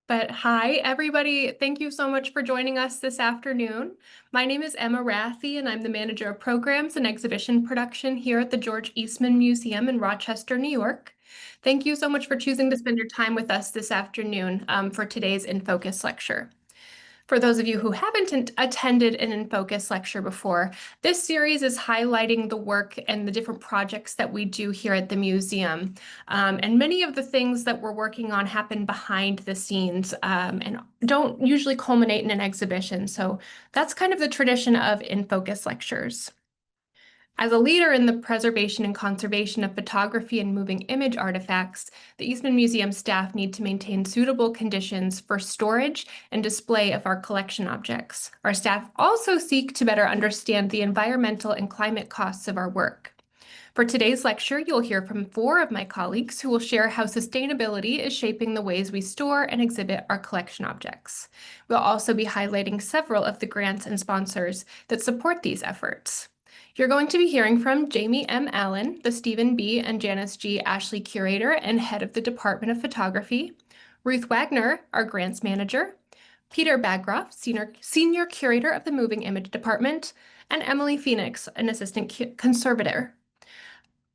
But hi, everybody. Thank you so much for joining us this afternoon. My name is Emma Rathie, and I'm the Manager of Programs and Exhibition Production here at the George Eastman Museum in Rochester, New York. Thank you so much for choosing to spend your time with us this afternoon for today's In Focus lecture. For those of you who haven't attended an In Focus lecture before, this series is highlighting the work and the different projects that we do here at the museum. And many of the things that we're working on happen behind the scenes and don't usually culminate in an exhibition. So that's kind of the tradition of In Focus lectures. As a leader in the preservation and conservation of photography and moving image artifacts, the Eastman Museum staff need to maintain suitable conditions for storage and display of our collection objects. Our staff also seek to better understand the environmental and climate costs of our work. For today's lecture, you'll hear from 4 of my colleagues who will share how sustainability is shaping the ways we store and exhibit our collection objects. We'll also be highlighting several of the grants and sponsors that support these efforts. You're going to be hearing from Jamie M. Allen, the Stephen B. and Janice G. Ashley Curator and Head of the Department of Photography, Ruth Wagner, our Grants Manager, Peter Bagrov, Senior Curator of the Moving Image Department, and Emily Phoenix, an Assistant Conservator.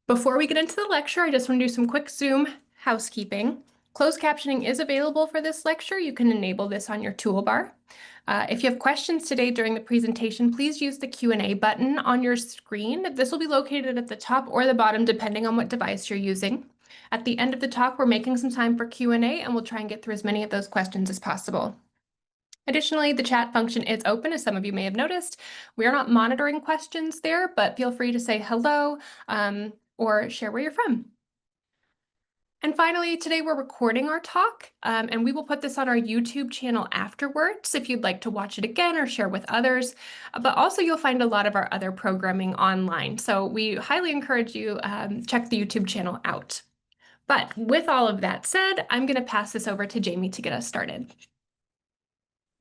Before we get into the lecture, I just want to do some quick Zoom housekeeping. Closed captioning is available for this lecture. You can enable this on your toolbar. If you have questions today during the presentation, please use the Q&A button on your screen. This will be located at the top or the bottom, depending on what device you're using. At the end of the talk, we're making some time for Q&A, and we'll try and get through as many of those questions as possible. Additionally, the chat function is open, as some of you may have noticed. We are not monitoring questions there, but feel free to say hello or share where you're from. And finally, today we're recording our talk, and we will put this on our YouTube channel afterwards if you'd like to watch it again or share with others. But also you'll find a lot of our other programming online. So we highly encourage you check the YouTube channel out. But with all of that said, I'm going to pass this over to Jamie to get us started.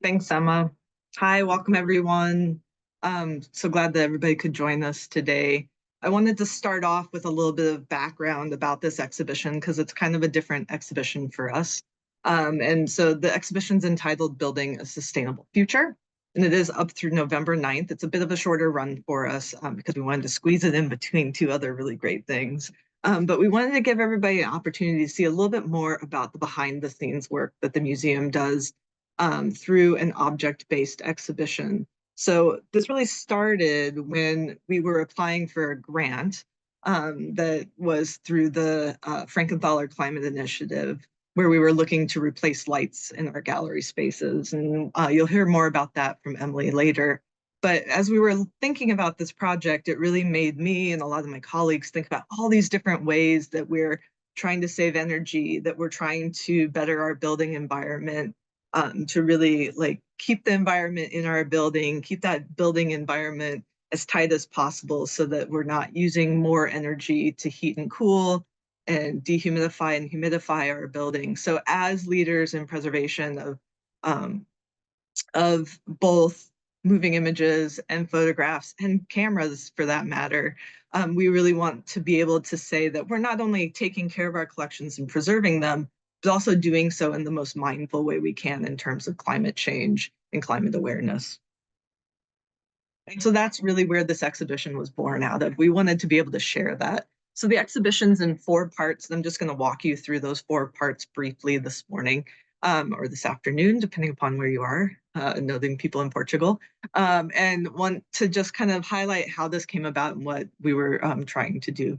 Thanks, Emma. Hi, welcome everyone. So glad that everybody could join us today. I wanted to start off with a little bit of background about this exhibition because it's kind of a different exhibition for us. And so the exhibition's entitled Building a Sustainable Future, and it is up through November 9th. It's a bit of a shorter run for us because we wanted to squeeze it in between 2 other really great things. But we wanted to give everybody an opportunity to see a little bit more about the behind the scenes work that the museum does through an object-based exhibition. So this really started when we were applying for a grant that was through the Frankenthaler Climate Initiative, where we were looking to replace lights in our gallery spaces. And you'll hear more about that from Emily later. But as we were thinking about this project, it really made me and a lot of my colleagues think about all these different ways that we're trying to save energy, that we're trying to better our building environment, to really keep the environment in our building, keep that building environment as tight as possible so that we're not using more energy to heat and cool and dehumidify and humidify our building. So as leaders in preservation of both moving images and photographs and cameras for that matter, we really want to be able to say that we're not only taking care of our collections and preserving them, but also doing so in the most mindful way we can in terms of climate change and climate awareness. And so that's really where this exhibition was born out of. We wanted to be able to share that. So the exhibition's in 4 parts. I'm just going to walk you through those 4 parts briefly this morning or this afternoon, depending upon where you are, noting people in Portugal, and want to just kind of highlight how this came about and what we were trying to do.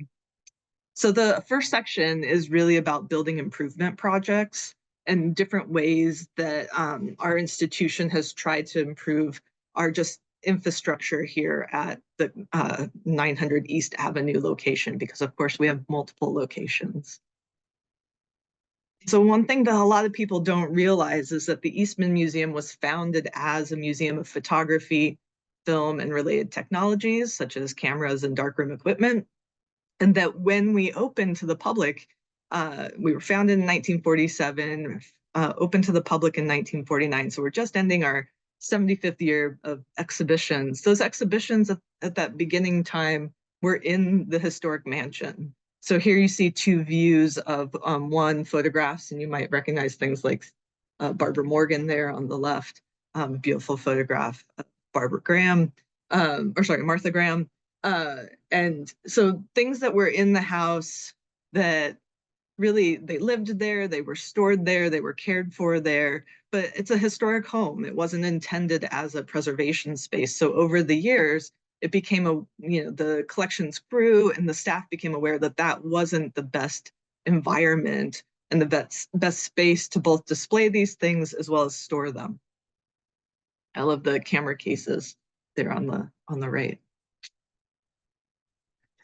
So the first section is really about building improvement projects and different ways that our institution has tried to improve our just infrastructure here at the 900 East Avenue location, because of course we have multiple locations. So one thing that a lot of people don't realize is that the Eastman Museum was founded as a museum of photography, film, and related technologies, such as cameras and darkroom equipment. And that when we opened to the public, we were founded in 1947, open to the public in 1949. So we're just ending our 75th year of exhibitions. Those exhibitions at that beginning time were in the historic mansion. So here you see two views of one photographs, and you might recognize things like Barbara Morgan there on the left, beautiful photograph of Barbara Graham, Martha Graham. And so things that were in the house that really, they lived there, they were stored there, they were cared for there, but it's a historic home. It wasn't intended as a preservation space. So over the years, it became the collections grew and the staff became aware that that wasn't the best environment and the best space to both display these things as well as store them. I love the camera cases there on the right.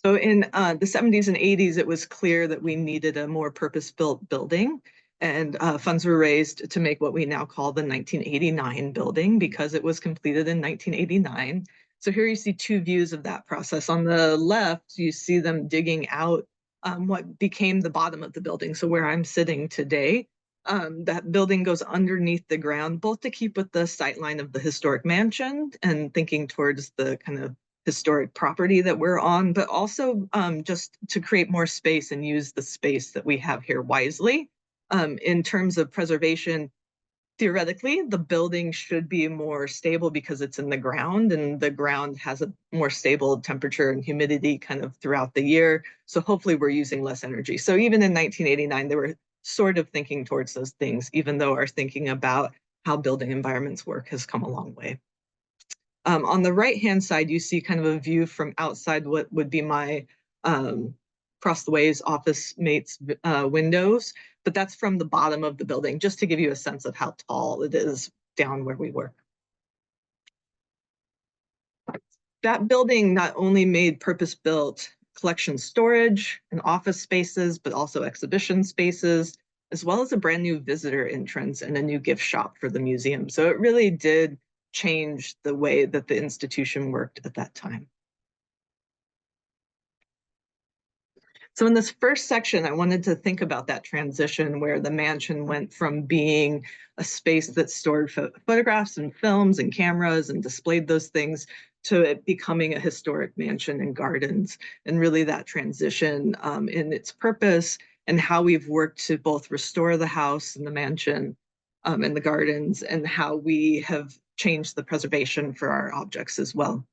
So in the 70s and 80s, it was clear that we needed a more purpose-built building, and funds were raised to make what we now call the 1989 building because it was completed in 1989. So here you see two views of that process. On the left, you see them digging out what became the bottom of the building. So where I'm sitting today, that building goes underneath the ground, both to keep with the sightline of the historic mansion and thinking towards the kind of historic property that we're on, but also just to create more space and use the space that we have here wisely. In terms of preservation, theoretically, the building should be more stable because it's in the ground, and the ground has a more stable temperature and humidity kind of throughout the year. So hopefully we're using less energy. So even in 1989, they were sort of thinking towards those things, even though our thinking about how building environments work has come a long way. On the right-hand side, you see kind of a view from outside what would be my across the ways office mates' windows, but that's from the bottom of the building, just to give you a sense of how tall it is down where we work. That building not only made purpose-built collection storage and office spaces, but also exhibition spaces, as well as a brand new visitor entrance and a new gift shop for the museum. So it really did change the way that the institution worked at that time. So in this first section, I wanted to think about that transition where the mansion went from being a space that stored photographs and films and cameras and displayed those things to it becoming a historic mansion and gardens, and really that transition in its purpose and how we've worked to both restore the house and the mansion and the gardens, and how we have changed the preservation for our objects as well.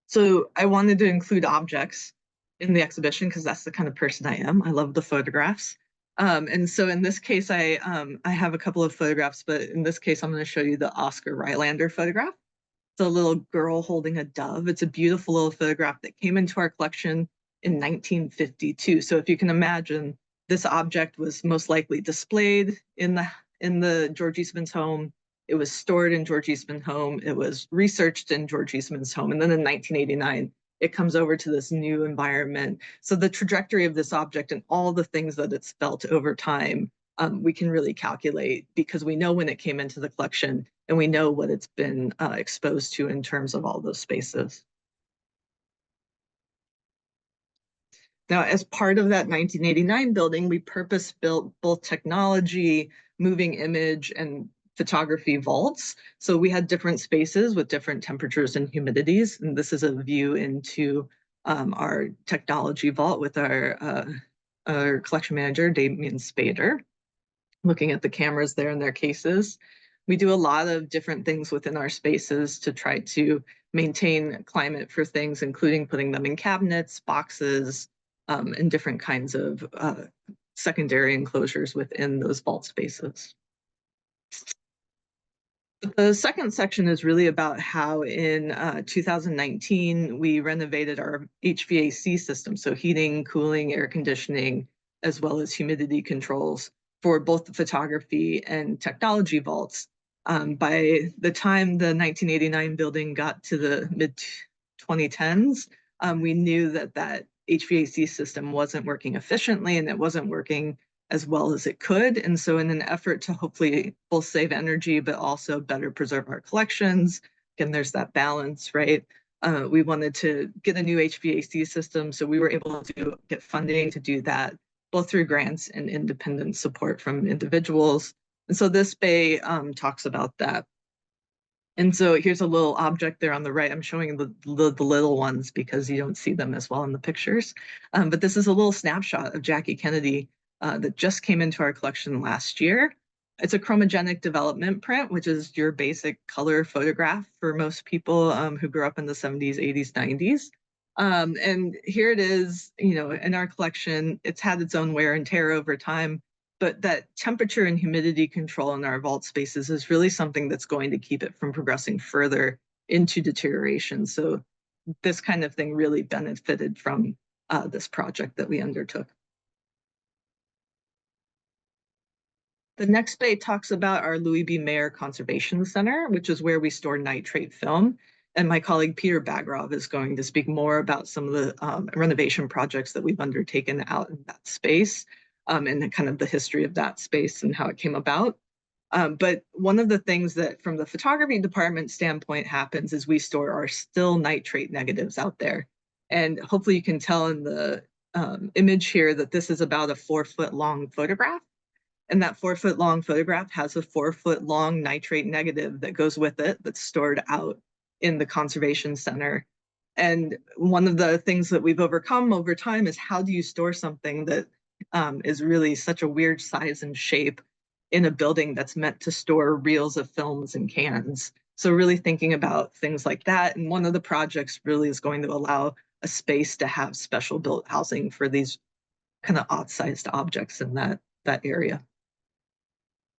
So I wanted to include objects in the exhibition because that's the kind of person I am. I love the photographs. And so in this case, I have a couple of photographs, but in this case, I'm going to show you the Oscar Rylander photograph. It's a little girl holding a dove. It's a beautiful little photograph that came into our collection in 1952. So if you can imagine, this object was most likely displayed in the George Eastman's home. It was stored in George Eastman's home. It was researched in George Eastman's home. And then in 1989, it comes over to this new environment. So the trajectory of this object and all the things that it's felt over time, we can really calculate because we know when it came into the collection and we know what it's been exposed to in terms of all those spaces. Now, as part of that 1989 building, we purpose-built both technology, moving image, and photography vaults. So we had different spaces with different temperatures and humidities. And this is a view into our technology vault with our collection manager, Damien Spader, looking at the cameras there in their cases. We do a lot of different things within our spaces to try to maintain climate for things, including putting them in cabinets, boxes, and different kinds of secondary enclosures within those vault spaces. The second section is really about how in 2019, we renovated our HVAC system, so heating, cooling, air conditioning, as well as humidity controls for both the photography and technology vaults. By the time the 1989 building got to the mid-2010s, we knew that that HVAC system wasn't working efficiently and it wasn't working as well as it could. And so in an effort to hopefully both save energy, but also better preserve our collections, again, there's that balance, right? We wanted to get a new HVAC system. So we were able to get funding to do that, both through grants and independent support from individuals. And so this bay talks about that. And so here's a little object there on the right. I'm showing the little ones because you don't see them as well in the pictures. But this is a little snapshot of Jackie Kennedy that just came into our collection last year. It's a chromogenic development print, which is your basic color photograph for most people who grew up in the 70s, 80s, 90s. And here it is, in our collection. It's had its own wear and tear over time, but that temperature and humidity control in our vault spaces is really something that's going to keep it from progressing further into deterioration. So this kind of thing really benefited from this project that we undertook. The next bay talks about our Louis B. Mayer Conservation Center, which is where we store nitrate film. And my colleague Peter Bagrov is going to speak more about some of the renovation projects that we've undertaken out in that space, and kind of the history of that space and how it came about. But one of the things that from the photography department standpoint happens is we store our still nitrate negatives out there. And hopefully you can tell in the image here that this is about a 4-foot long photograph. And that 4-foot long photograph has a 4-foot long nitrate negative that goes with it that's stored out in the conservation center. And one of the things that we've overcome over time is how do you store something that is really such a weird size and shape in a building that's meant to store reels of films and cans. So really thinking about things like that. And one of the projects really is going to allow a space to have special built housing for these kind of odd-sized objects in that area.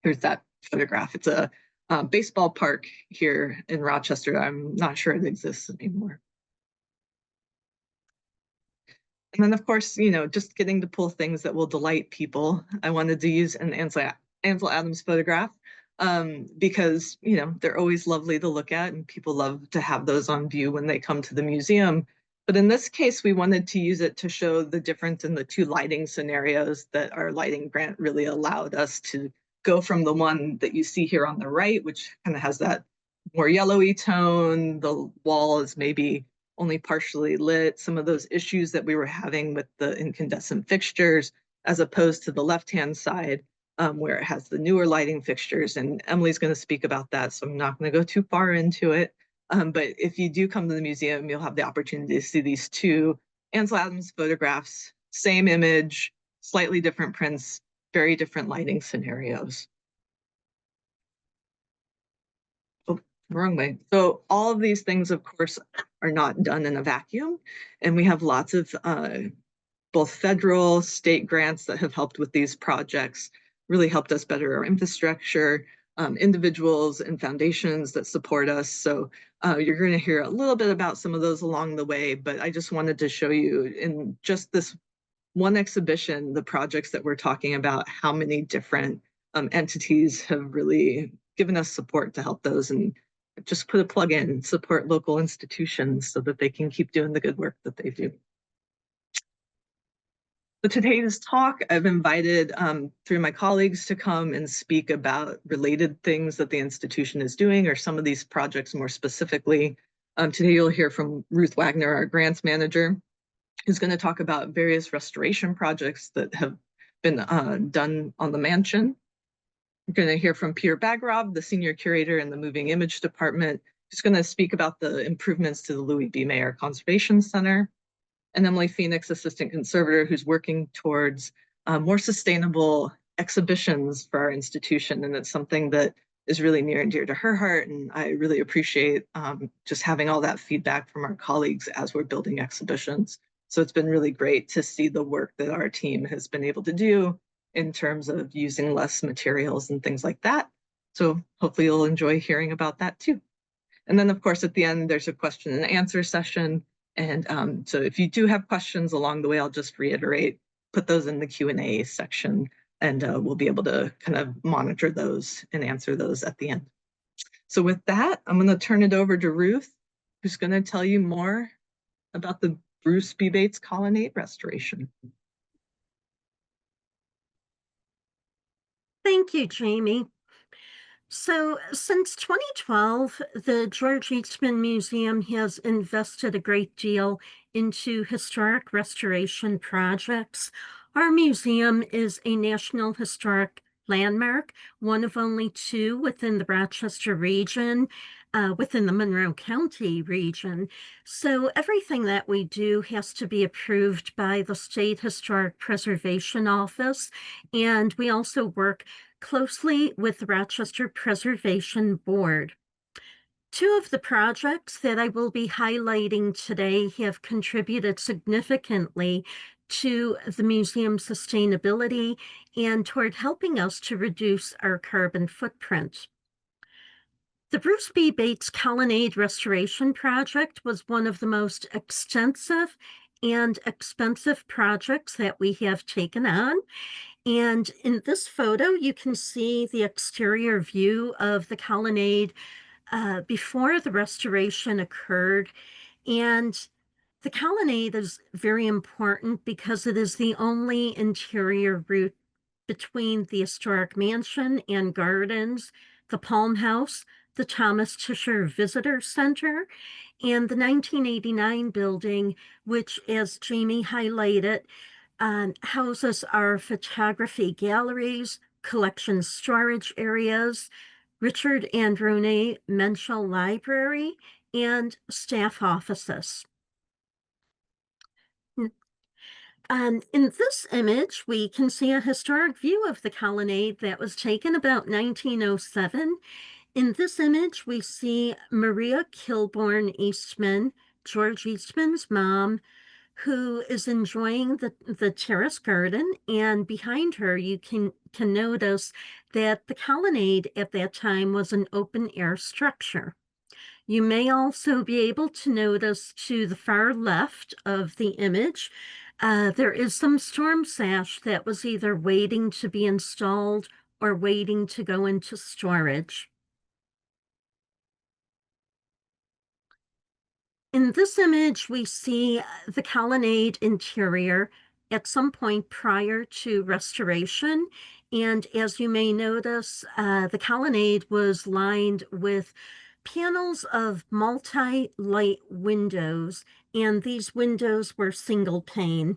Here's that photograph. It's a baseball park here in Rochester. I'm not sure it exists anymore. And then, of course, just getting to pull things that will delight people. I wanted to use an Ansel Adams photograph because, they're always lovely to look at and people love to have those on view when they come to the museum. But in this case, we wanted to use it to show the difference in the two lighting scenarios that our lighting grant really allowed us to go from the one that you see here on the right, which kind of has that more yellowy tone. The wall is maybe only partially lit, some of those issues that we were having with the incandescent fixtures, as opposed to the left-hand side, where it has the newer lighting fixtures. And Emily's going to speak about that, so I'm not going to go too far into it. But if you do come to the museum, you'll have the opportunity to see these two Ansel Adams photographs, same image, slightly different prints, very different lighting scenarios. Oh, wrong way. So all of these things, of course, are not done in a vacuum. And we have lots of both federal, state grants that have helped with these projects, really helped us better our infrastructure, individuals and foundations that support us. So you're going to hear a little bit about some of those along the way, but I just wanted to show you in just this one exhibition, the projects that we're talking about, how many different entities have really given us support to help those, and just put a plug in, support local institutions so that they can keep doing the good work that they do. So today's talk, I've invited 3 of my colleagues to come and speak about related things that the institution is doing, or some of these projects more specifically. Today you'll hear from Ruth Wagner, our grants manager, who's going to talk about various restoration projects that have been done on the mansion. We're going to hear from Peter Bagrov, the senior curator in the moving image department, who's going to speak about the improvements to the Louis B. Mayer Conservation Center. And Emily Phoenix, assistant conservator, who's working towards more sustainable exhibitions for our institution. And it's something that is really near and dear to her heart. And I really appreciate just having all that feedback from our colleagues as we're building exhibitions. So it's been really great to see the work that our team has been able to do in terms of using less materials and things like that. So hopefully you'll enjoy hearing about that too. And then, of course, at the end, there's a question and answer session. And so if you do have questions along the way, I'll just reiterate, put those in the Q&A section, and we'll be able to kind of monitor those and answer those at the end. So with that, I'm going to turn it over to Ruth, who's going to tell you more about the Bruce B. Bates Colonnade restoration. Thank you, Jamie. So since 2012, the George Eastman Museum has invested a great deal into historic restoration projects. Our museum is a National Historic Landmark, one of only 2 within the Rochester region. within the Monroe County region. So everything that we do has to be approved by the State Historic Preservation Office. And we also work closely with the Rochester Preservation Board. Two of the projects that I will be highlighting today have contributed significantly to the museum's sustainability and toward helping us to reduce our carbon footprint. The Bruce B. Bates Colonnade Restoration Project was one of the most extensive and expensive projects that we have taken on. And in this photo, you can see the exterior view of the colonnade before the restoration occurred. And the colonnade is very important because it is the only interior route between the historic mansion and gardens, the Palm House, the Thomas Tisher Visitor Center, and the 1989 building, which, as Jamie highlighted, houses our photography galleries, collection storage areas, Richard and Renee Menschel Library, and staff offices. In this image, we can see a historic view of the colonnade that was taken about 1907. In this image, we see Maria Kilbourne Eastman, George Eastman's mom, who is enjoying the terrace garden. And behind her, you can notice that the colonnade at that time was an open air structure. You may also be able to notice to the far left of the image, there is some storm sash that was either waiting to be installed or waiting to go into storage. In this image, we see the colonnade interior at some point prior to restoration. And as you may notice, the colonnade was lined with panels of multi-light windows, and these windows were single pane.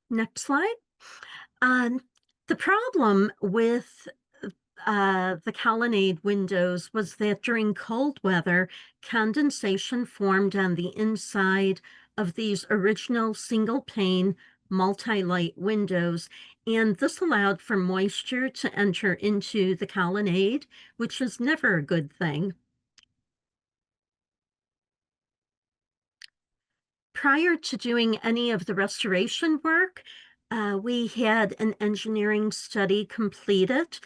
Next slide. The problem with the colonnade windows was that during cold weather, condensation formed on the inside of these original single pane multi-light windows, and this allowed for moisture to enter into the colonnade, which is never a good thing. Prior to doing any of the restoration work, we had an engineering study completed,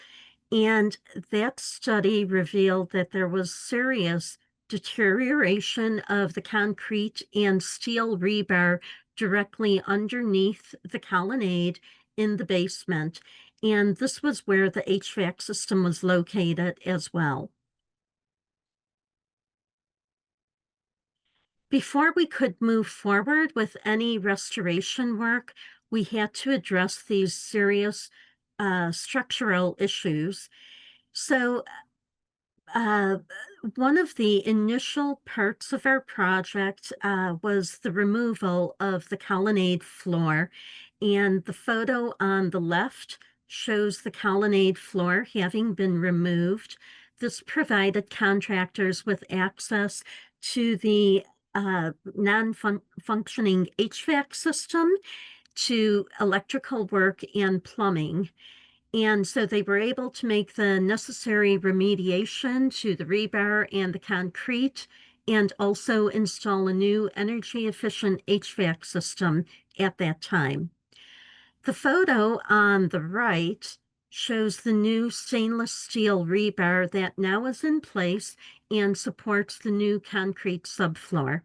and that study revealed that there was serious deterioration of the concrete and steel rebar directly underneath the colonnade in the basement. And this was where the HVAC system was located as well. Before we could move forward with any restoration work, we had to address these serious structural issues. So one of the initial parts of our project was the removal of the colonnade floor. And the photo on the left shows the colonnade floor having been removed. This provided contractors with access to the non-functioning HVAC system, to electrical work and plumbing. And so they were able to make the necessary remediation to the rebar and the concrete, and also install a new energy efficient HVAC system at that time. The photo on the right shows the new stainless steel rebar that now is in place and supports the new concrete subfloor.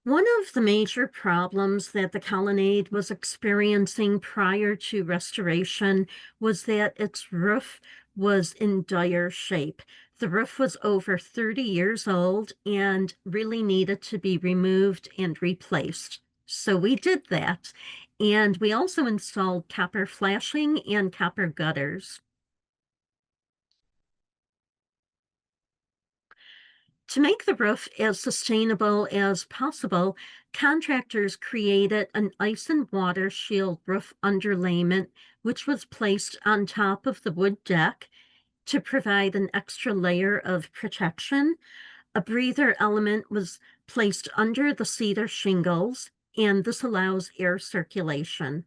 One of the major problems that the colonnade was experiencing prior to restoration was that its roof was in dire shape. The roof was over 30 years old and really needed to be removed and replaced. So we did that. And we also installed copper flashing and copper gutters. To make the roof as sustainable as possible, contractors created an ice and water shield roof underlayment, which was placed on top of the wood deck to provide an extra layer of protection. A breather element was placed under the cedar shingles, and this allows air circulation.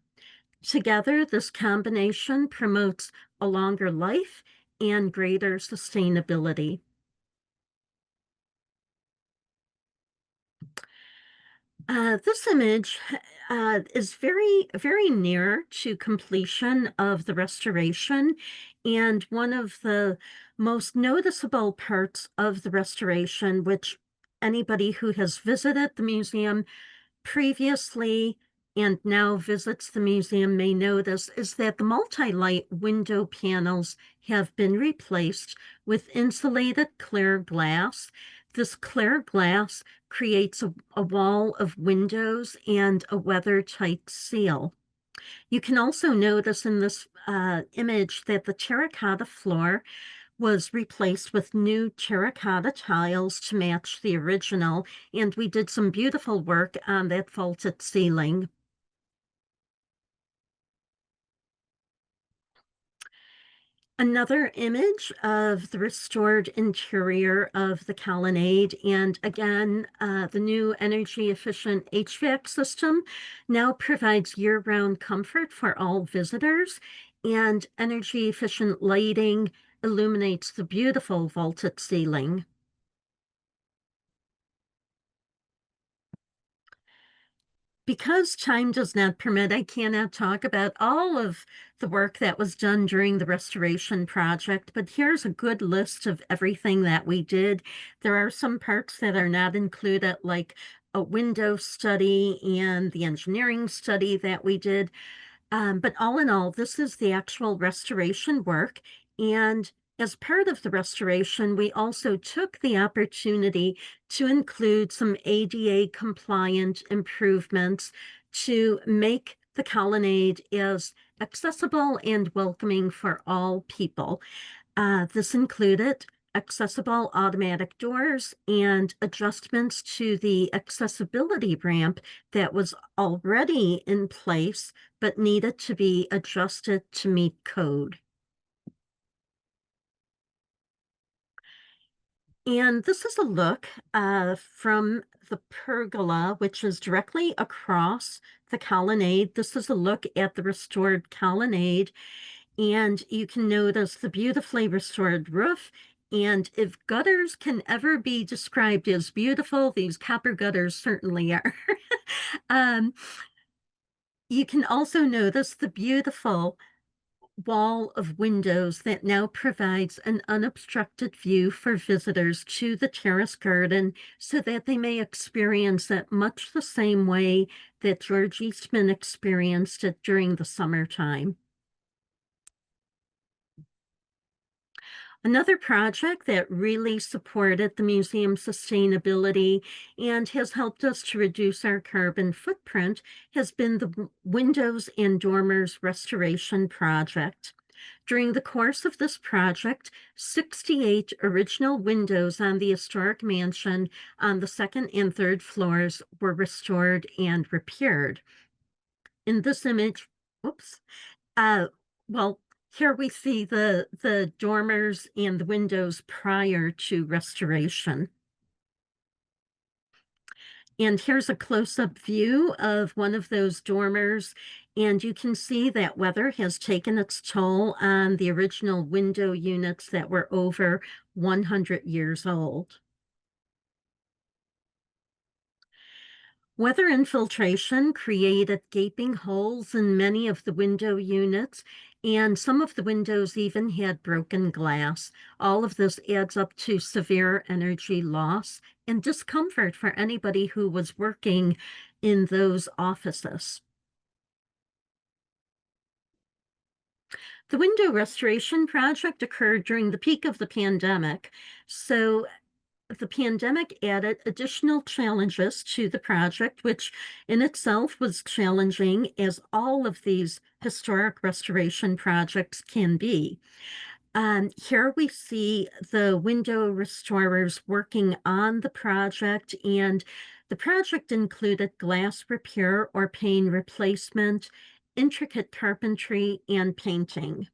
Together, this combination promotes a longer life and greater sustainability. This image is very near to completion of the restoration, and one of the most noticeable parts of the restoration, which anybody who has visited the museum previously and now visits the museum may notice, is that the multi-light window panels have been replaced with insulated clear glass. This clear glass creates a wall of windows and a weather-tight seal. You can also notice in this image that the terracotta floor was replaced with new terracotta tiles to match the original, and we did some beautiful work on that vaulted ceiling. Another image of the restored interior of the colonnade, and again, the new energy-efficient HVAC system now provides year-round comfort for all visitors, and energy-efficient lighting illuminates the beautiful vaulted ceiling. Because time does not permit, I cannot talk about all of the work that was done during the restoration project, but here's a good list of everything that we did. There are some parts that are not included, like a window study and the engineering study that we did. But all in all, this is the actual restoration work. And as part of the restoration, we also took the opportunity to include some ADA compliant improvements to make the colonnade as accessible and welcoming for all people. This included accessible automatic doors and adjustments to the accessibility ramp that was already in place but needed to be adjusted to meet code. And this is a look from the pergola, which is directly across the colonnade. This is a look at the restored colonnade, and you can notice the beautifully restored roof. And if gutters can ever be described as beautiful, these copper gutters certainly are. um, you can also notice the beautiful wall of windows that now provides an unobstructed view for visitors to the terrace garden so that they may experience it much the same way that George Eastman experienced it during the summertime. Another project that really supported the museum's sustainability and has helped us to reduce our carbon footprint has been the Windows and Dormers Restoration Project. During the course of this project, 68 original windows on the historic mansion on the second and third floors were restored and repaired. In this image, whoops, well, here we see the dormers and the windows prior to restoration. And here's a close-up view of one of those dormers, and you can see that weather has taken its toll on the original window units that were over 100 years old. Weather infiltration created gaping holes in many of the window units, and some of the windows even had broken glass. All of this adds up to severe energy loss and discomfort for anybody who was working in those offices. The window restoration project occurred during the peak of the pandemic, so the pandemic added additional challenges to the project, which in itself was challenging, as all of these historic restoration projects can be. Here we see the window restorers working on the project, and the project included glass repair or pane replacement, intricate carpentry, and painting.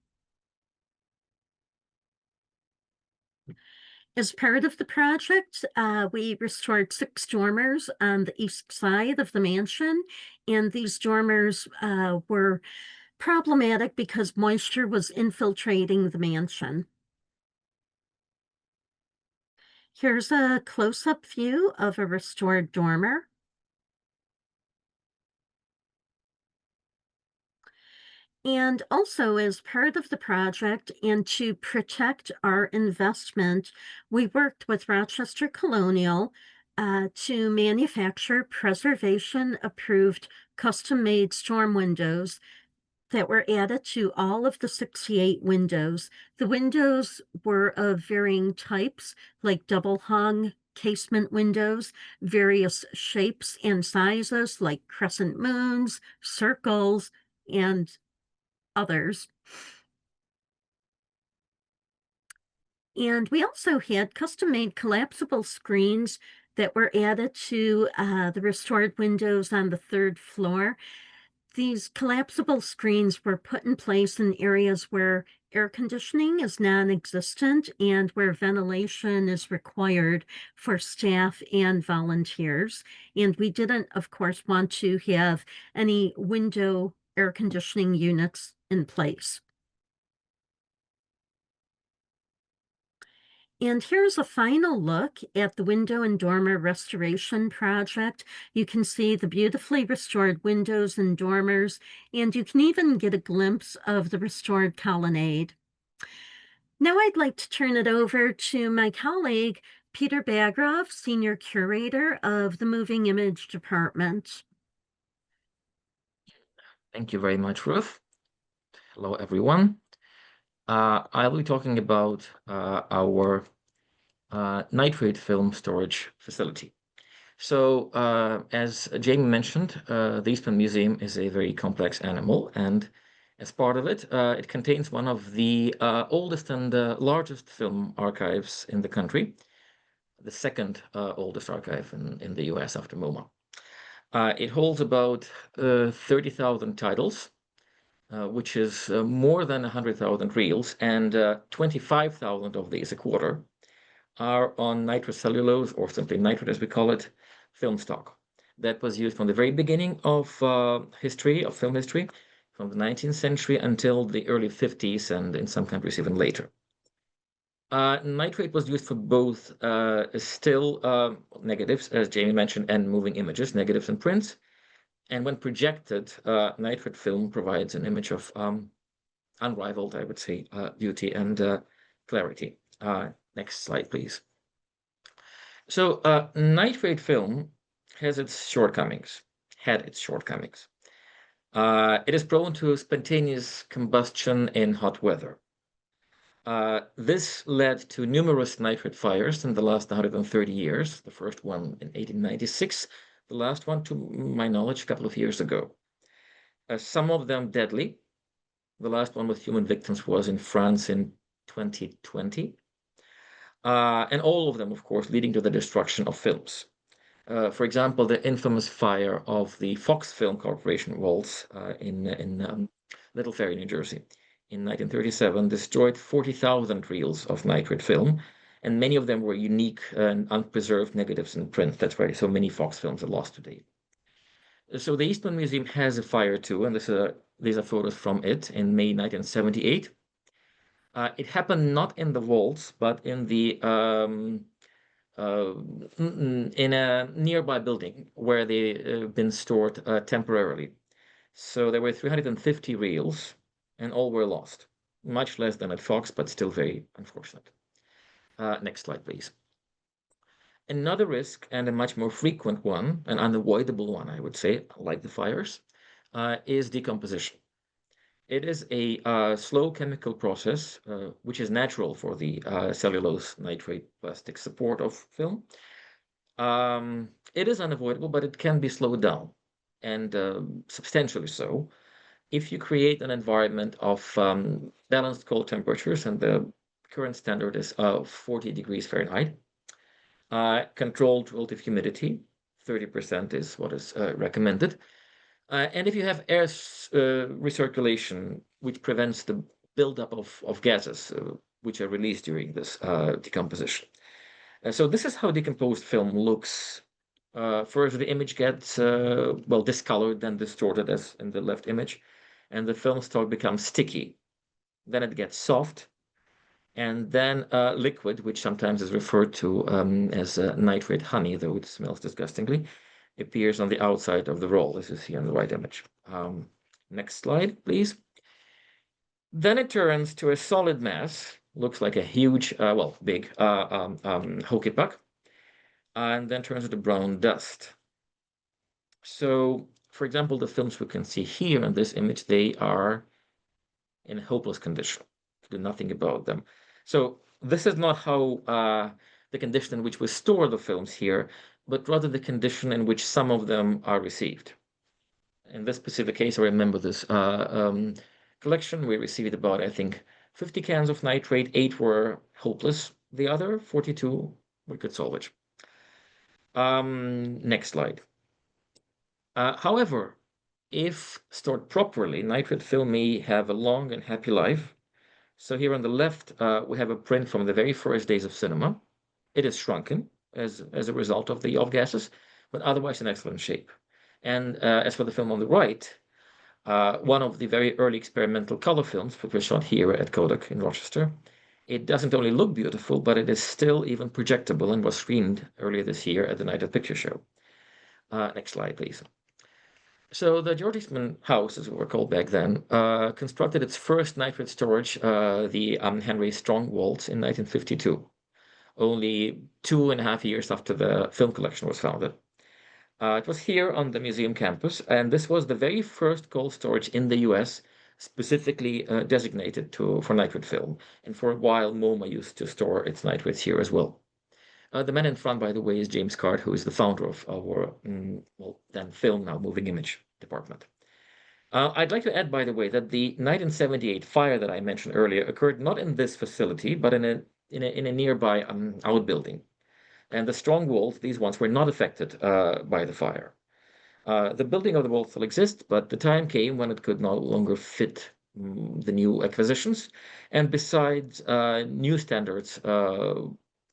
As part of the project, we restored 6 dormers on the east side of the mansion, and these dormers were problematic because moisture was infiltrating the mansion. Here's a close-up view of a restored dormer. And also, as part of the project and to protect our investment, we worked with Rochester Colonial to manufacture preservation-approved custom-made storm windows that were added to all of the 68 windows. The windows were of varying types, like double-hung casement windows, various shapes and sizes, like crescent moons, circles, and others. And we also had custom-made collapsible screens that were added to the restored windows on the 3rd floor. These collapsible screens were put in place in areas where air conditioning is non-existent and where ventilation is required for staff and volunteers. And we didn't, of course, want to have any window air conditioning units in place. And here's a final look at the window and dormer restoration project. You can see the beautifully restored windows and dormers, and you can even get a glimpse of the restored colonnade. Now I'd like to turn it over to my colleague, Peter Bagrov, Senior Curator of the Moving Image Department. Thank you very much, Ruth. Hello, everyone. I'll be talking about our nitrate film storage facility. So, as Jamie mentioned, the Eastman Museum is a very complex animal, and as part of it, it contains one of the oldest and largest film archives in the country, the second oldest archive in the US after MoMA. It holds about 30,000 titles, which is more than 100,000 reels, and 25,000 of these, a quarter, are on nitrocellulose, or simply nitrate as we call it, film stock. That was used from the very beginning of film history, from the 19th century until the early 50s, and in some countries even later. Nitrate was used for both still negatives, as Jamie mentioned, and moving images, negatives and prints. And when projected, nitrate film provides an image of unrivaled, I would say, beauty and clarity. Next slide, please. So nitrate film has its shortcomings, had its shortcomings. It is prone to spontaneous combustion in hot weather. This led to numerous nitrate fires in the last 130 years, the first one in 1896, the last one, to my knowledge, a couple of years ago. Some of them deadly. The last one with human victims was in France in 2020. And all of them, of course, leading to the destruction of films. For example, the infamous fire of the Fox Film Corporation vaults in Little Ferry, New Jersey, in 1937, destroyed 40,000 reels of nitrate film, and many of them were unique and unpreserved negatives in print. That's why so many Fox films are lost today. So the Eastman Museum has a fire too, and these are photos from it in May 1978. It happened not in the vaults, but in the in a nearby building where they've been stored temporarily. So there were 350 reels, and all were lost. Much less than at Fox, but still very unfortunate. Next slide, please. Another risk, and a much more frequent one, an unavoidable one, I would say, like the fires, is decomposition. It is a slow chemical process, which is natural for the cellulose nitrate plastic support of film. It is unavoidable, but it can be slowed down, and substantially so. if you create an environment of balanced cold temperatures, and the current standard is 40 degrees Fahrenheit, controlled relative humidity, 30% is what is recommended. And if you have air recirculation, which prevents the buildup of gases which are released during this decomposition. So this is how decomposed film looks. First, the image gets, well, discolored, then distorted as in the left image, and the film stock becomes sticky. Then it gets soft, and then liquid, which sometimes is referred to as nitrate honey, though it smells disgustingly, appears on the outside of the roll, as you see on the right image. Next slide, please. Then it turns to a solid mass, looks like a huge, well, big hockey puck, and then turns into brown dust. So, for example, the films we can see here in this image, they are in a hopeless condition. Do nothing about them. So this is not how the condition in which we store the films here, but rather the condition in which some of them are received. In this specific case, I remember this collection. We received about, I think, 50 cans of nitrate. 8 were hopeless. The other 42 we could salvage. Next slide. However, if stored properly, nitrate film may have a long and happy life. So here on the left, we have a print from the very first days of cinema. It is shrunken as a result of the off-gases, but otherwise in excellent shape. And as for the film on the right, one of the very early experimental color films, which was shot here at Kodak in Rochester, it doesn't only look beautiful, but it is still even projectable and was screened earlier this year at the Night at Picture Show. Next slide, please. So the George Eastman House, as we were called back then, constructed its first nitrate storage, the Henry Strong Vault, in 1952, only 2.5 years after the film collection was founded. It was here on the museum campus, and this was the very first cold storage in the US specifically designated for nitrate film. And for a while, MoMA used to store its nitrates here as well. The man in front, by the way, is James Card, who is the founder of our, well, then film, now moving image department. I'd like to add, by the way, that the 1978 fire that I mentioned earlier occurred not in this facility, but in a nearby outbuilding. And the strong walls, these ones, were not affected by the fire. The building of the wall still exists, but the time came when it could no longer fit the new acquisitions. And besides, new standards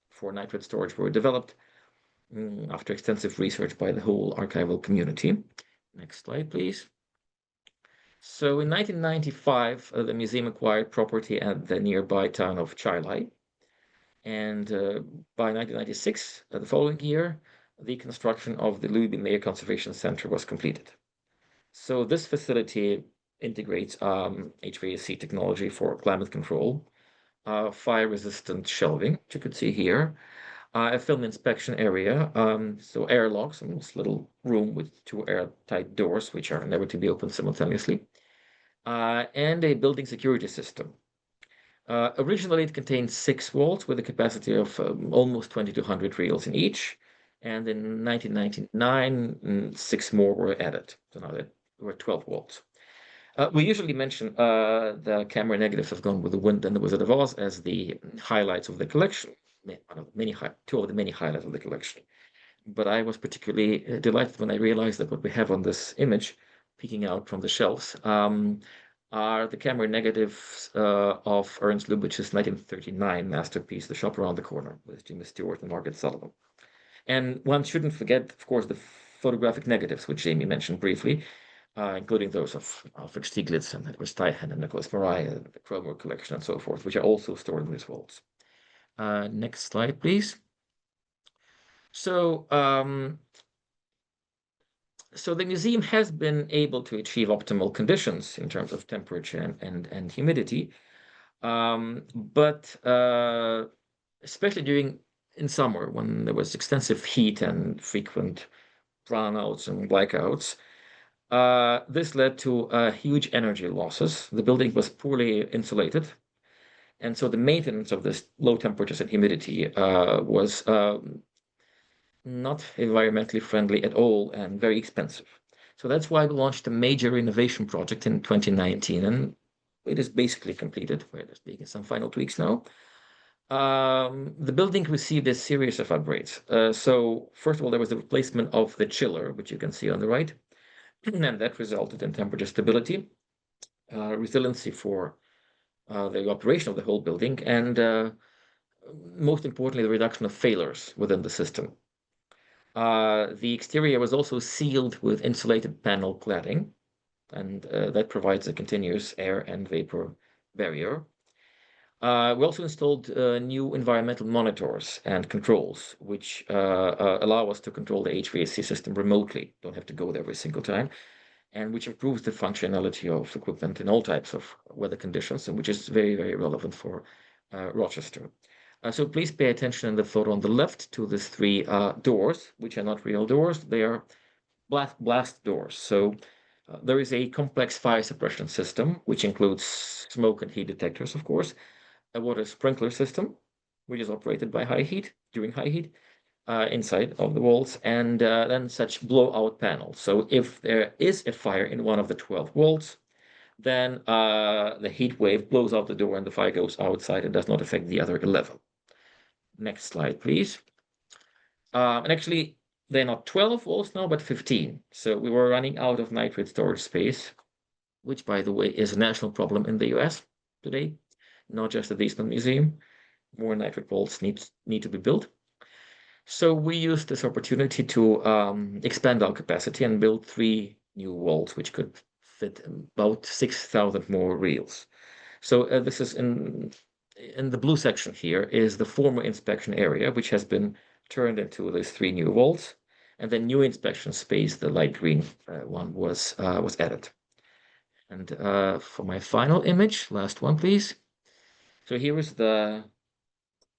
for nitrate storage were developed after extensive research by the whole archival community. Next slide, please. So in 1995, the museum acquired property at the nearby town of Chilai. And by 1996, the following year, the construction of the Louis B. Mayer Conservation Center was completed. So this facility integrates HVAC technology for climate control, fire-resistant shelving, which you could see here, a film inspection area, so airlocks, and this little room with 2 airtight doors, which are never to be opened simultaneously, and a building security system. Originally, it contained 6 vaults with a capacity of almost 2,200 reels in each. And in 1999, 6 more were added. So now there were 12 vaults. We usually mention the camera negatives of Gone with the Wind and The Wizard of Oz as the highlights of the collection, 2 of the many highlights of the collection. But I was particularly delighted when I realized that what we have on this image, peeking out from the shelves, are the camera negatives of Ernst Lubitsch's 1939 masterpiece, The Shop Around the Corner, with Jimmy Stewart and Margaret Sullivan. And one shouldn't forget, of course, the photographic negatives, which Jamie mentioned briefly, including those of Alfred Stieglitz and Edward Steichen and Nicholas Marai, the Cromer collection, and so forth, which are also stored in these vaults. Next slide, please. So, so the museum has been able to achieve optimal conditions in terms of temperature and humidity, but especially in summer, when there was extensive heat and frequent brownouts and blackouts, this led to huge energy losses. The building was poorly insulated, and so the maintenance of this low temperatures and humidity was not environmentally friendly at all and very expensive. So that's why we launched a major renovation project in 2019, and it is basically completed. We're just making some final tweaks now. The building received a series of upgrades. So first of all, there was the replacement of the chiller, which you can see on the right, and that resulted in temperature stability, resiliency for the operation of the whole building, and most importantly, the reduction of failures within the system. The exterior was also sealed with insulated panel cladding, and that provides a continuous air and vapor barrier. We also installed new environmental monitors and controls, which allow us to control the HVAC system remotely. Don't have to go there every single time, and which improves the functionality of equipment in all types of weather conditions, and which is very, very relevant for Rochester. So please pay attention in the photo on the left to these three doors, which are not real doors. They are blast doors. So there is a complex fire suppression system, which includes smoke and heat detectors, of course, a water sprinkler system, which is operated by high heat, during high heat, inside of the walls, and then such blowout panels. So if there is a fire in one of the 12 walls, then the heat wave blows out the door and the fire goes outside and does not affect the other 11. Next slide, please. And actually, they're not 12 walls now, but 15. So we were running out of nitrate storage space, which, by the way, is a national problem in the US today, not just at the Eastman Museum. More nitrate vaults need to be built. So we used this opportunity to expand our capacity and build 3 new vaults, which could fit about 6,000 more reels. So this is in the blue section here is the former inspection area, which has been turned into these 3 new vaults, and the new inspection space, the light green one, was added. And for my final image, last one, please. So here's the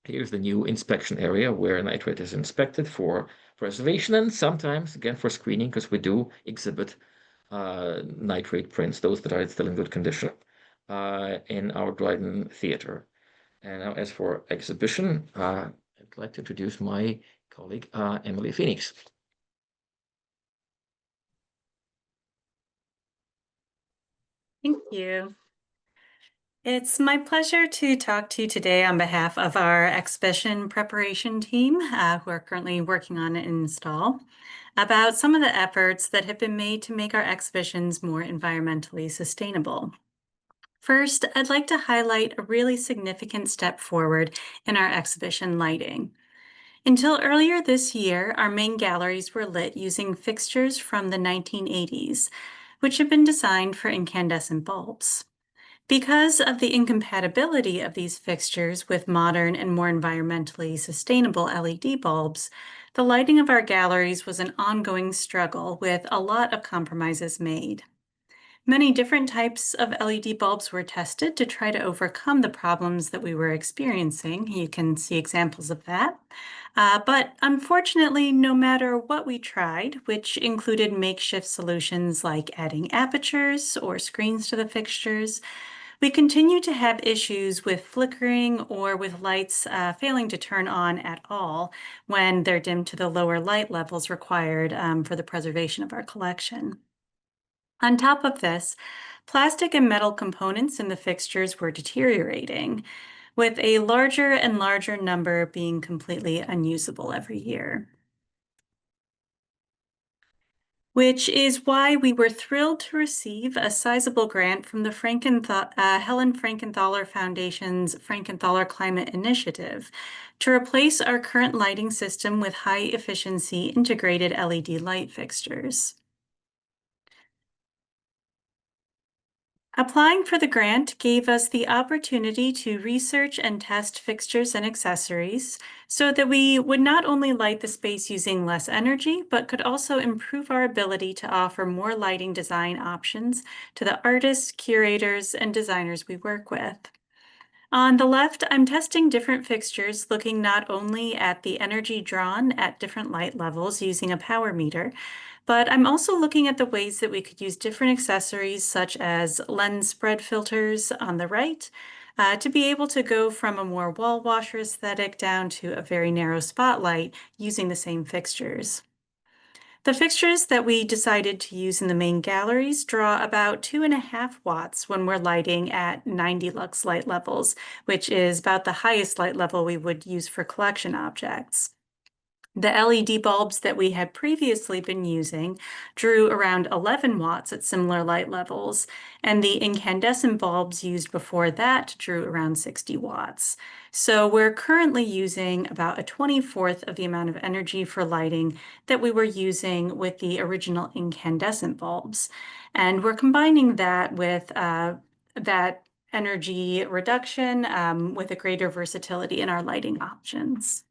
new inspection area where nitrate is inspected for preservation and sometimes again for screening, because we do exhibit nitrate prints, those that are still in good condition, in our Dryden Theater. And now, as for exhibition, I'd like to introduce my colleague, Emily Phoenix. Thank you. It's my pleasure to talk to you today on behalf of our exhibition preparation team, who are currently working on an install, about some of the efforts that have been made to make our exhibitions more environmentally sustainable. First, I'd like to highlight a really significant step forward in our exhibition lighting. Until earlier this year, our main galleries were lit using fixtures from the 1980s, which have been designed for incandescent bulbs. Because of the incompatibility of these fixtures with modern and more environmentally sustainable LED bulbs, the lighting of our galleries was an ongoing struggle with a lot of compromises made. Many different types of LED bulbs were tested to try to overcome the problems that we were experiencing. You can see examples of that. But unfortunately, no matter what we tried, which included makeshift solutions like adding apertures or screens to the fixtures, we continue to have issues with flickering or with lights failing to turn on at all when they're dimmed to the lower light levels required for the preservation of our collection. On top of this, plastic and metal components in the fixtures were deteriorating, with a larger and larger number being completely unusable every year. Which is why we were thrilled to receive a sizable grant from the Helen Frankenthaler Foundation's Frankenthaler Climate Initiative to replace our current lighting system with high-efficiency integrated LED light fixtures. Applying for the grant gave us the opportunity to research and test fixtures and accessories so that we would not only light the space using less energy, but could also improve our ability to offer more lighting design options to the artists, curators, and designers we work with. On the left, I'm testing different fixtures, looking not only at the energy drawn at different light levels using a power meter, but I'm also looking at the ways that we could use different accessories such as lens spread filters on the right to be able to go from a more wall washer aesthetic down to a very narrow spotlight using the same fixtures. The fixtures that we decided to use in the main galleries draw about 2.5 watts when we're lighting at 90 lux light levels, which is about the highest light level we would use for collection objects. The LED bulbs that we had previously been using drew around 11 watts at similar light levels, and the incandescent bulbs used before that drew around 60 watts. So we're currently using about a 24th of the amount of energy for lighting that we were using with the original incandescent bulbs. And we're combining that with that energy reduction with a greater versatility in our lighting options.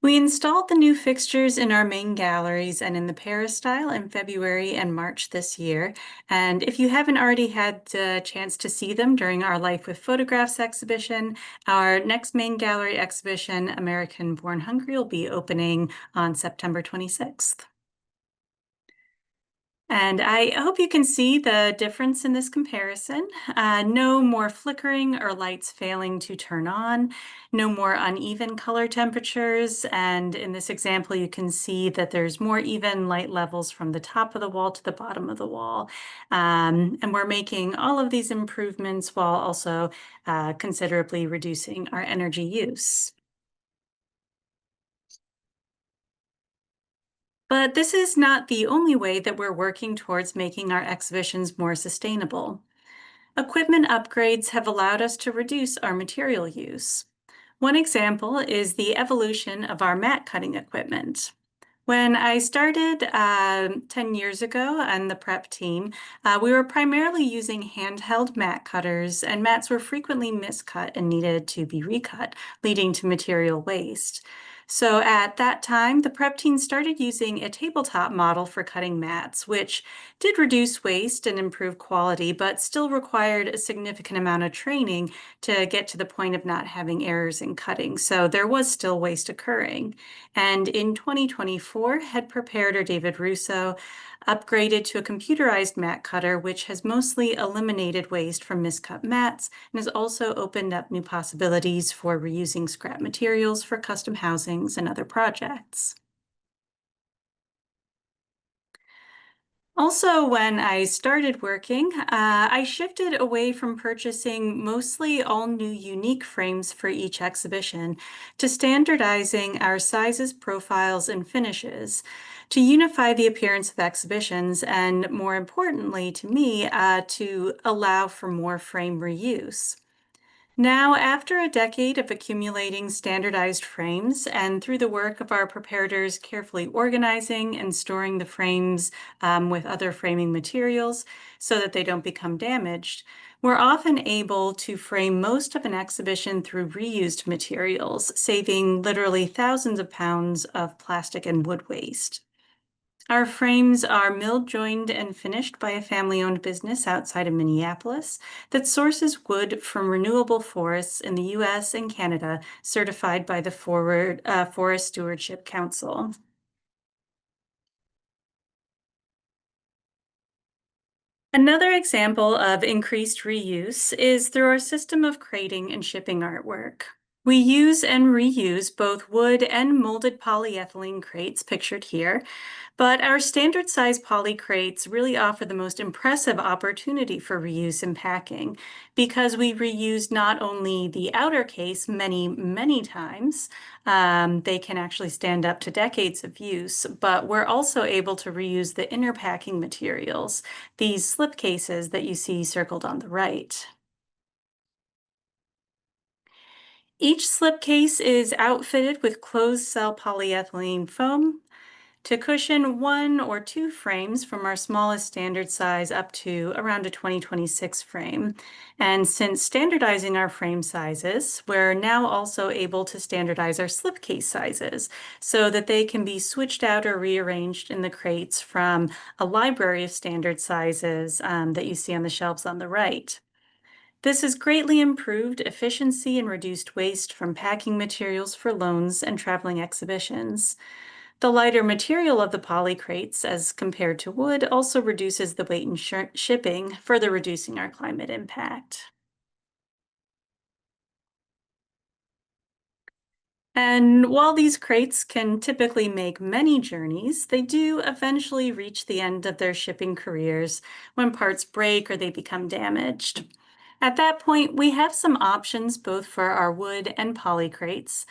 We installed the new fixtures in our main galleries and in the peristyle in February and March this year. And if you haven't already had the chance to see them during our Life with Photographs exhibition, our next main gallery exhibition, American Born Hungry, will be opening on September 26th. And I hope you can see the difference in this comparison. No more flickering or lights failing to turn on, no more uneven color temperatures. And in this example, you can see that there's more even light levels from the top of the wall to the bottom of the wall. And we're making all of these improvements while also considerably reducing our energy use. But this is not the only way that we're working towards making our exhibitions more sustainable. Equipment upgrades have allowed us to reduce our material use. One example is the evolution of our mat cutting equipment. When I started 10 years ago on the prep team, we were primarily using handheld mat cutters, and mats were frequently miscut and needed to be recut, leading to material waste. So at that time, the prep team started using a tabletop model for cutting mats, which did reduce waste and improve quality, but still required a significant amount of training to get to the point of not having errors in cutting. So there was still waste occurring. And in 2024, head preparator David Russo upgraded to a computerized mat cutter, which has mostly eliminated waste from miscut mats and has also opened up new possibilities for reusing scrap materials for custom housings and other projects. Also, when I started working, I shifted away from purchasing mostly all new unique frames for each exhibition to standardizing our sizes, profiles, and finishes to unify the appearance of exhibitions and, more importantly to me, to allow for more frame reuse. Now, after a decade of accumulating standardized frames and through the work of our preparators carefully organizing and storing the frames with other framing materials so that they don't become damaged, we're often able to frame most of an exhibition through reused materials, saving literally thousands of pounds of plastic and wood waste. Our frames are milled, joined, and finished by a family-owned business outside of Minneapolis that sources wood from renewable forests in the U.S. and Canada, certified by the Forest Stewardship Council. Another example of increased reuse is through our system of crating and shipping artwork. We use and reuse both wood and molded polyethylene crates pictured here, but our standard size poly crates really offer the most impressive opportunity for reuse in packing because we reuse not only the outer case many, many times, they can actually stand up to decades of use, but we're also able to reuse the inner packing materials, these slip cases that you see circled on the right. Each slipcase is outfitted with closed-cell polyethylene foam to cushion 1 or 2 frames from our smallest standard size up to around a 2026 frame. And since standardizing our frame sizes, we're now also able to standardize our slipcase sizes so that they can be switched out or rearranged in the crates from a library of standard sizes that you see on the shelves on the right. This has greatly improved efficiency and reduced waste from packing materials for loans and traveling exhibitions. The lighter material of the poly crates as compared to wood also reduces the weight in shipping, further reducing our climate impact. And while these crates can typically make many journeys, they do eventually reach the end of their shipping careers when parts break or they become damaged. At that point, we have some options both for our wood and poly crates.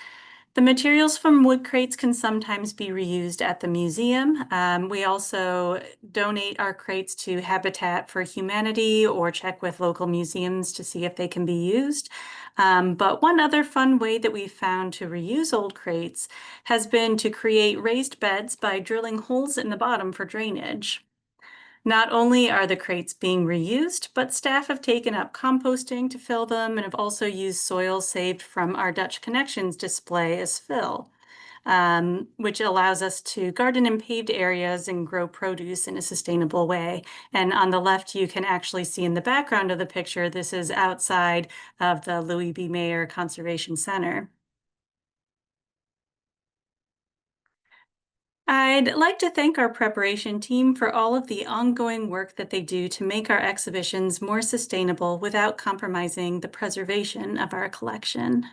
The materials from wood crates can sometimes be reused at the museum. We also donate our crates to Habitat for Humanity or check with local museums to see if they can be used. But one other fun way that we've found to reuse old crates has been to create raised beds by drilling holes in the bottom for drainage. Not only are the crates being reused, but staff have taken up composting to fill them and have also used soil saved from our Dutch Connections display as fill, which allows us to garden in paved areas and grow produce in a sustainable way. And on the left, you can actually see in the background of the picture, this is outside of the Louis B. Mayer Conservation Center. I'd like to thank our preparation team for all of the ongoing work that they do to make our exhibitions more sustainable without compromising the preservation of our collection.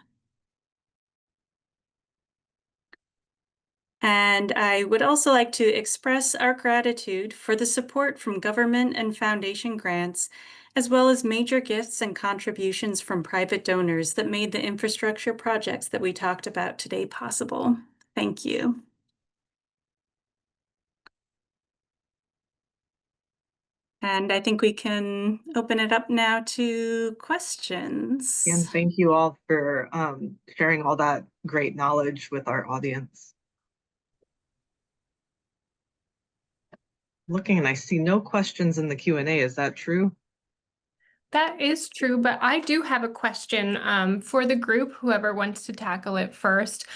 And I would also like to express our gratitude for the support from government and foundation grants, as well as major gifts and contributions from private donors that made the infrastructure projects that we talked about today possible. Thank you. And I think we can open it up now to questions. And thank you all for sharing all that great knowledge with our audience. Looking, and I see no questions in the Q&A. Is that true? That is true, but I do have a question for the group, whoever wants to tackle it first.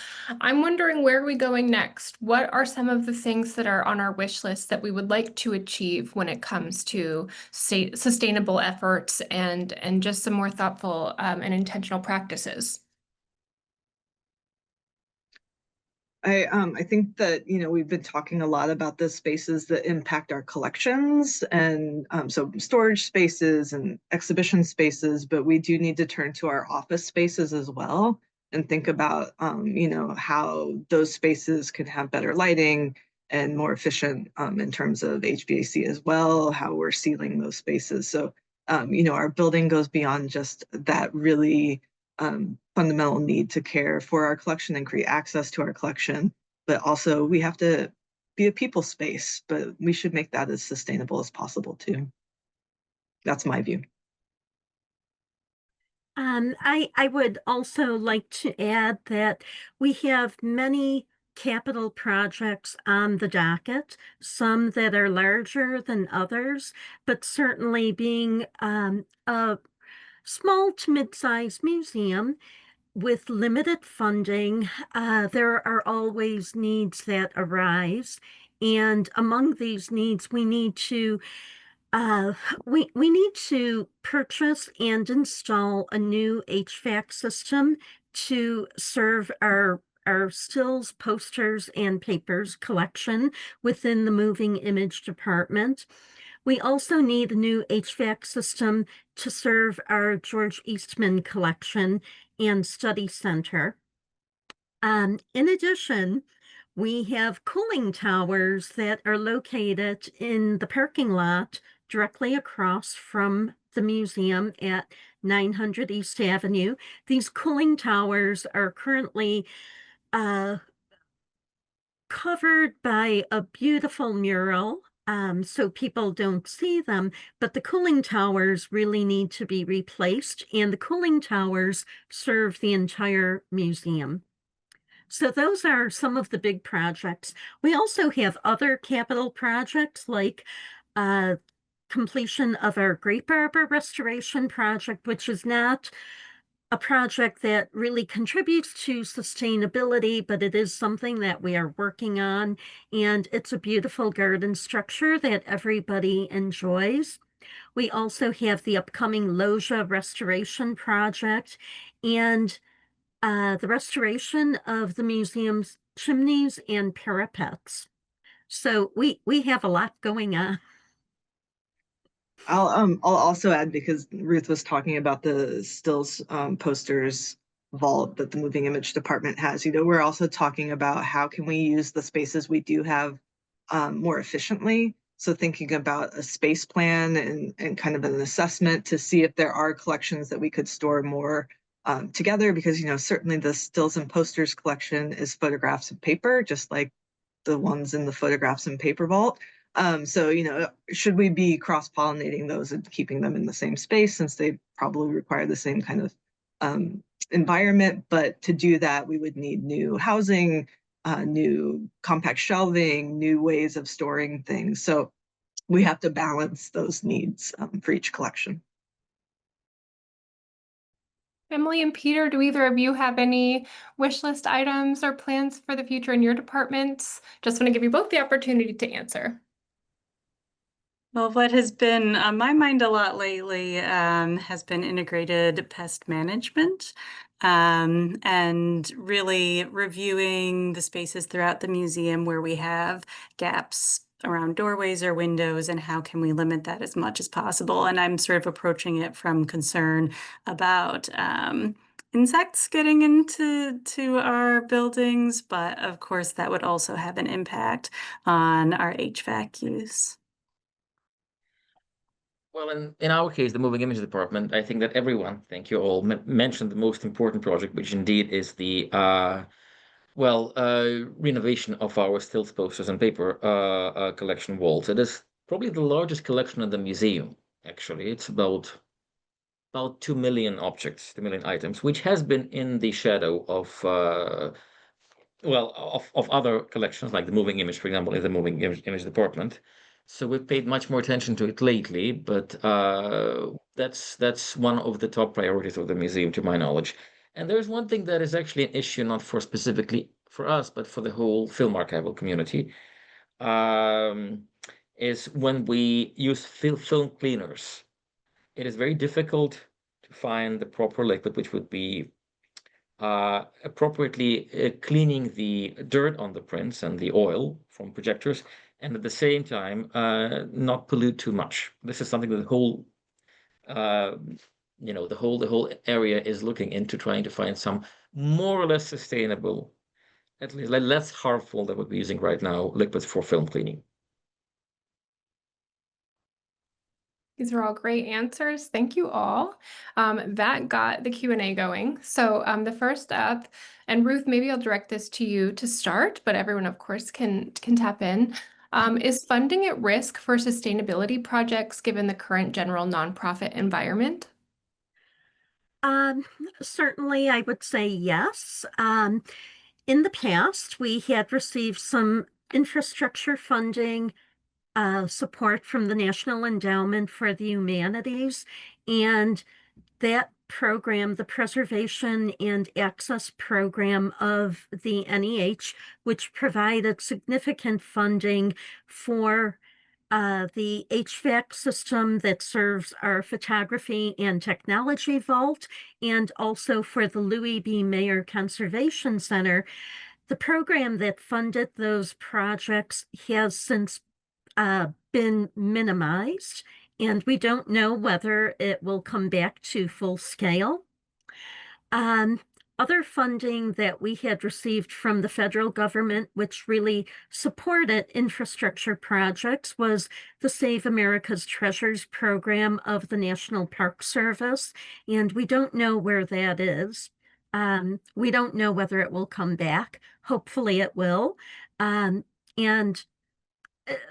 I'm wondering, where are we going next? What are some of the things that are on our wish list that we would like to achieve when it comes to sustainable efforts and just some more thoughtful and intentional practices? I think that, we've been talking a lot about the spaces that impact our collections, and so storage spaces and exhibition spaces, but we do need to turn to our office spaces as well and think about, how those spaces could have better lighting and more efficient in terms of HVAC as well, how we're sealing those spaces. So, our building goes beyond just that really fundamental need to care for our collection and create access to our collection, but also we have to be a people space, but we should make that as sustainable as possible too. That's my view. I would also like to add that we have many capital projects on the docket, some that are larger than others, but certainly being a small to mid-sized museum with limited funding, there are always needs that arise. And among these needs, we need to purchase and install a new HVAC system to serve our stills, posters, and papers collection within the moving image department. We also need a new HVAC system to serve our George Eastman collection and study center. In addition, we have cooling towers that are located in the parking lot directly across from the museum at 900 East Avenue. These cooling towers are currently covered by a beautiful mural, so people don't see them, but the cooling towers really need to be replaced, and the cooling towers serve the entire museum. So those are some of the big projects. We also have other capital projects like completion of our Grape Arbor restoration project, which is not a project that really contributes to sustainability, but it is something that we are working on, and it's a beautiful garden structure that everybody enjoys. We also have the upcoming Loggia restoration project and the restoration of the museum's chimneys and parapets. So we have a lot going on. I'll also add, because Ruth was talking about the stills posters vault that the moving image department has. We're also talking about how can we use the spaces we do have more efficiently. So thinking about a space plan and kind of an assessment to see if there are collections that we could store more together, because certainly the stills and posters collection is photographs and paper, just like the ones in the photographs and paper vault. So should we be cross-pollinating those and keeping them in the same space, since they probably require the same kind of environment? But to do that, we would need new housing, new compact shelving, new ways of storing things. So we have to balance those needs for each collection. Emily and Peter, do either of you have any wish list items or plans for the future in your departments? Just want to give you both the opportunity to answer. Well, what has been on my mind a lot lately has been integrated pest management, and really reviewing the spaces throughout the museum where we have gaps around doorways or windows, and how can we limit that as much as possible. And I'm sort of approaching it from concern about insects getting into our buildings, but of course that would also have an impact on our HVAC use. Well, in our case, the moving image department, I think that everyone, thank you all, mentioned the most important project, which indeed is the renovation of our stills, posters, and paper collection walls. It is probably the largest collection in the museum. Actually, it's about 2 million objects, 2 million items, which has been in the shadow of other collections, like the moving image, for example, in the moving image department. So we've paid much more attention to it lately, but that's one of the top priorities of the museum, to my knowledge. And there's one thing that is actually an issue, not for specifically for us, but for the whole film archival community, is when we use film cleaners. It is very difficult to find the proper liquid, which would be appropriately cleaning the dirt on the prints and the oil from projectors, and at the same time not pollute too much. This is something that the whole the whole area is looking into, trying to find some more or less sustainable, at least less harmful than what we're using right now, liquids for film cleaning. These are all great answers. Thank you all. That got the Q&A going. So the first up, and Ruth, maybe I'll direct this to you to start, but everyone, of course, can tap in. Is funding at risk for sustainability projects given the current general nonprofit environment? Certainly, I would say yes. In the past, we had received some infrastructure funding support from the National Endowment for the Humanities, and that program, the Preservation and Access Program of the NEH, which provided significant funding for the HVAC system that serves our photography and technology vault, and also for the Louis B. Mayer Conservation Center. The program that funded those projects has since been minimized, and we don't know whether it will come back to full scale. Other funding that we had received from the federal government, which really supported infrastructure projects, was the Save America's Treasures program of the National Park Service, and we don't know where that is. We don't know whether it will come back. Hopefully it will.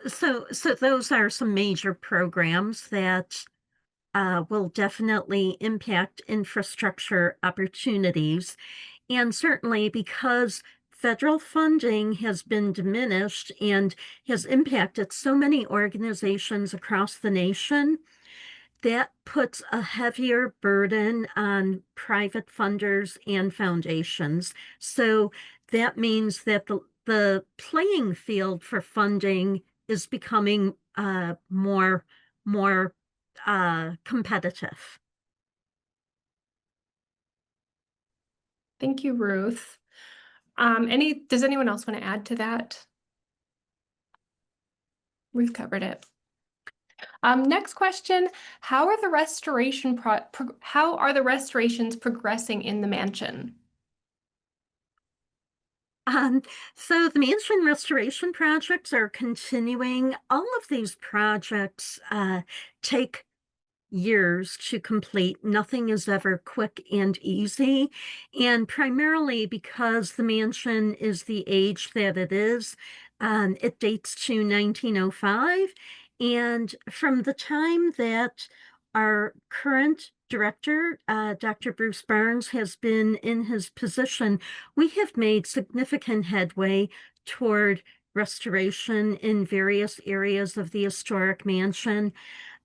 So those are some major programs that will definitely impact infrastructure opportunities. And certainly because federal funding has been diminished and has impacted so many organizations across the nation, that puts a heavier burden on private funders and foundations. So that means that the playing field for funding is becoming more competitive. Thank you, Ruth. Does anyone else want to add to that? We've covered it. Next question, how are the restorations progressing in the mansion? So the mansion restoration projects are continuing. All of these projects take years to complete. Nothing is ever quick and easy. And primarily because the mansion is the age that it is, it dates to 1905. And from the time that our current director, Dr. Bruce Barnes, has been in his position, we have made significant headway toward restoration in various areas of the historic mansion.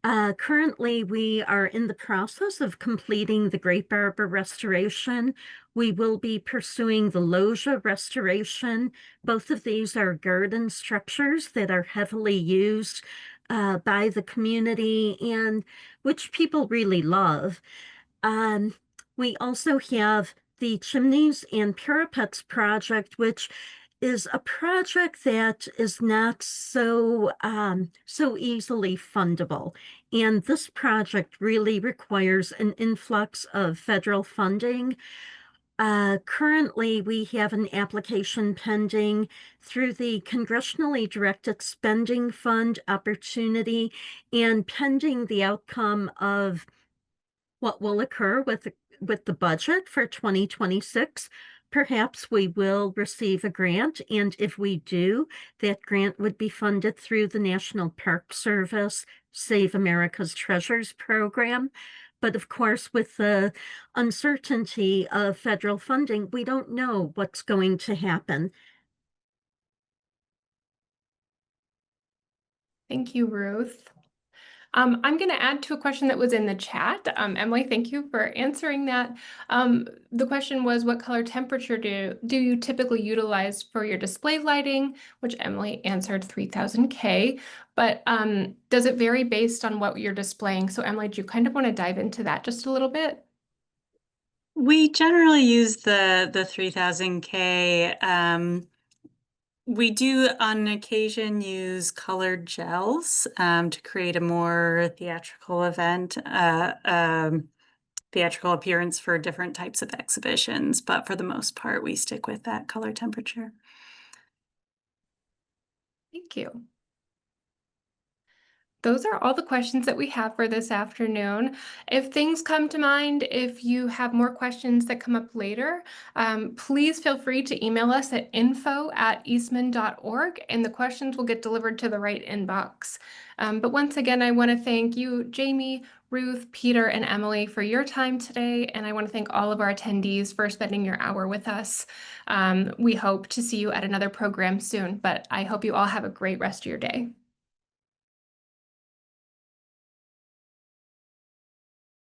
Currently, we are in the process of completing the Great Barber restoration. We will be pursuing the loggia restoration. Both of these are garden structures that are heavily used by the community and which people really love. We also have the chimneys and parapets project, which is a project that is not so easily fundable. And this project really requires an influx of federal funding. Currently, we have an application pending through the Congressionally Directed Spending Fund opportunity, and pending the outcome of what will occur with the budget for 2026. Perhaps we will receive a grant, and if we do, that grant would be funded through the National Park Service Save America's Treasures program. But of course, with the uncertainty of federal funding, we don't know what's going to happen. Thank you, Ruth. I'm going to add to a question that was in the chat. Emily, thank you for answering that. The question was, what color temperature do you typically utilize for your display lighting? Which Emily answered 3000 K, but does it vary based on what you're displaying? So Emily, do you kind of want to dive into that just a little bit? We generally use the 3000 K. We do on occasion use colored gels to create a more theatrical event, theatrical appearance for different types of exhibitions. But for the most part, we stick with that color temperature. Thank you. Those are all the questions that we have for this afternoon. If things come to mind, if you have more questions that come up later, please feel free to email us at info@eastman.org, and the questions will get delivered to the right inbox. But once again, I want to thank you, Jamie, Ruth, Peter, and Emily for your time today, and I want to thank all of our attendees for spending your hour with us. We hope to see you at another program soon, but I hope you all have a great rest of your day.